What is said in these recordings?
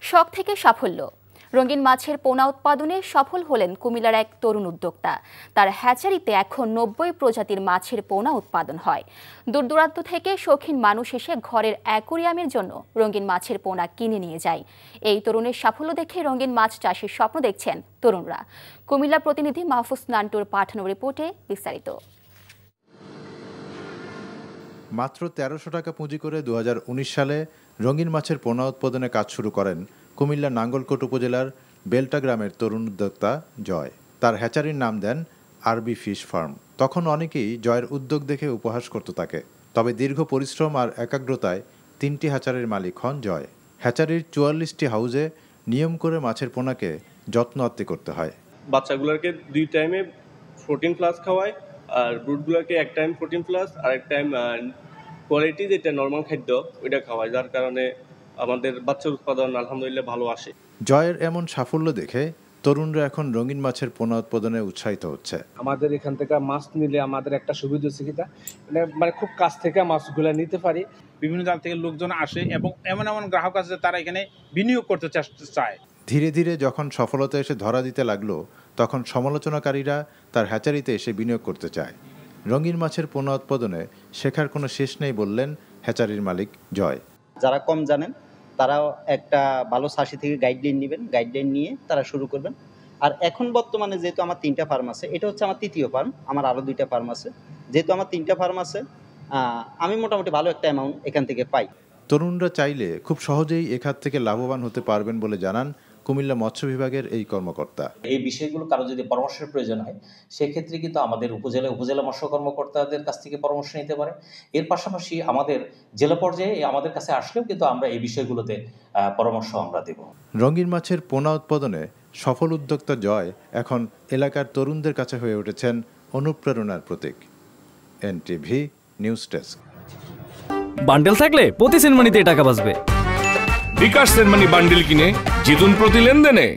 শখ থেকে সাফল্য। রঙিন মাছের পোনা উৎপাদনে সফল হলেন কুমিল্লার এক তরুণ উদ্যোক্তা। তার হ্যাচারিতে এখন ৯০ প্রজাতির মাছের পোনা উৎপাদন হয়। দূর দূরান্ত থেকে শৌখিন মানুষ এসে ঘরের অ্যাকোরিয়ামের জন্য রঙিন মাছের পোনা কিনে নিয়ে যায়। এই তরুণের সাফল্য দেখে রঙিন মাছ চাষের স্বপ্ন দেখছেন তরুণরা। কুমিল্লা প্রতিনিধি মাহফুজ নান্টুর পাঠানো রিপোর্টে বিস্তারিত। মাত্র ১৩০০ টাকা পুঁজি করে ২০১৯ সালে রঙিন মাছের পোনা উৎপাদনে কাজ শুরু করেন কুমিল্লা নাঙ্গলকোট উপজেলার বেলটা গ্রামের তরুণ উদ্যোক্তা জয়। তার হ্যাচারির নাম দেন আরবি ফিশ ফার্ম। তখন অনেকেই জয়ের উদ্যোগ দেখে উপহাস করত তাকে। তবে দীর্ঘ পরিশ্রম আর একাগ্রতায় ৩টি হ্যাচারির মালিক হন জয়। হ্যাচারির ৪৪টি হাউজে নিয়ম করে মাছের পোনাকে যত্ন আত্তি করতে হয়। বাচ্চাগুলোকে ২ টাইমে 14+ খাওয়ায়, আর ব্রুডগুলোকে এক টাইম 14+ আর এক টাইম কোয়ালিটি যেটা নর্মাল খাদ্য ওইটা খাওয়ায়, যার কারণে আমাদের বাচ্চার উৎপাদন আলহামদুলিল্লাহ ভালো আসে। জয়ের এমন সাফল্য দেখে তরুণরা এখন রঙিন মাছের পোনা উৎপাদনে উৎসাহিত হচ্ছে। আমাদের এখান থেকে মাছ নিলে আমাদের একটা সুবিধা হচ্ছে কি, মানে খুব কাছ থেকে মাছগুলো নিতে পারি। বিভিন্ন জায়গা থেকে লোকজন আসে এবং এমন এমন গ্রাহক আছে তারা এখানে বিনিয়োগ করতে চায়। ধীরে ধীরে যখন সফলতা এসে ধরা দিতে লাগলো, তখন সমালোচনাকারীরা তার হ্যাচারিতে এসে বিনিয়োগ করতে চায়। রঙিন মাছের পোনা উৎপাদনে শেখার কোনো শেষ নেই বললেন হ্যাচারির মালিক জয়। যারা কম জানেন তারাও একটা ভালো চাষি থেকে গাইডলাইন নেবেন, গাইডলাইন নিয়ে তারা শুরু করবেন। আর এখন বর্তমানে যেহেতু আমার 3টা ফার্ম আছে, এটা হচ্ছে আমার 3য় ফার্ম, আমার আরও 2টা ফার্ম আছে। যেহেতু আমার 3টা ফার্ম আছে, আমি মোটামুটি ভালো একটা অ্যামাউন্ট এখান থেকে পাই। তরুণরা চাইলে খুব সহজেই এখান থেকে লাভবান হতে পারবেন বলে জানান কুমিল্লা মৎস্য বিভাগের এই কর্মকর্তা। এই বিষয়গুলো কারো যদি পরামর্শের প্রয়োজন হয়, সেক্ষেত্রে কিন্তু আমাদের উপজেলা মৎস্য কর্মকর্তাদের কাছ থেকে পরামর্শ নিতে পারে। এর পাশাপাশি আমাদের জেলা পর্যায়ে আমাদের কাছে আসলেও কিন্তু আমরা এই বিষয়গুলোতে পরামর্শ আমরা দেব। রঙিন মাছের পোনা উৎপাদনে সফল উদ্যোক্তা জয় এখন এলাকার তরুণদের কাছে হয়ে উঠেছেন অনুপ্রেরণার প্রতীক। NTV news desk. বান্ডেল থাকলে প্রতি সেনমানিতে টাকা বাঁচবে। বিকাশ সেনমানি বান্ডেল কিনে জিতুন প্রতি লেনদেনে।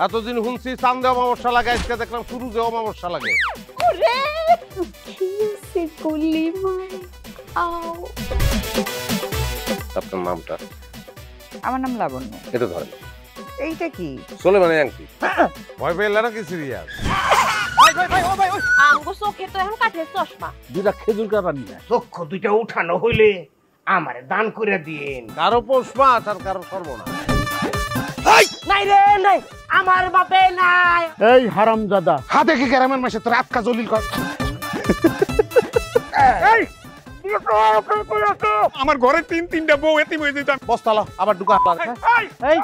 এতদিন শুনছি চান্দে অমাবস্যা লাগে, আজকে দেখলাম সূর্যে অমাবস্যা লাগে। আপনার নামটা? আমার নাম লাবণ্য। এটা ধরেন। এইটা কি? সোলেমানি আংটি। ভয় পেলে নাকি সিরিয়াস? খেজুর কাটা নিয়ে চক্ষু 2টা উঠানো হইলে আমারে দান করে দিন। কারো পোষ মাছ আর কারো সর্বনাশ। নাই রে নাই, আমার বাপে নাই। এই হারামজাদা, হাতে কি গ্রামের মাসে তোর আটকা জলিল কর। আমার ঘরে 3-3টা বউ এতিম হয়ে যেত। বস্তালা আবার ঢুকা। এই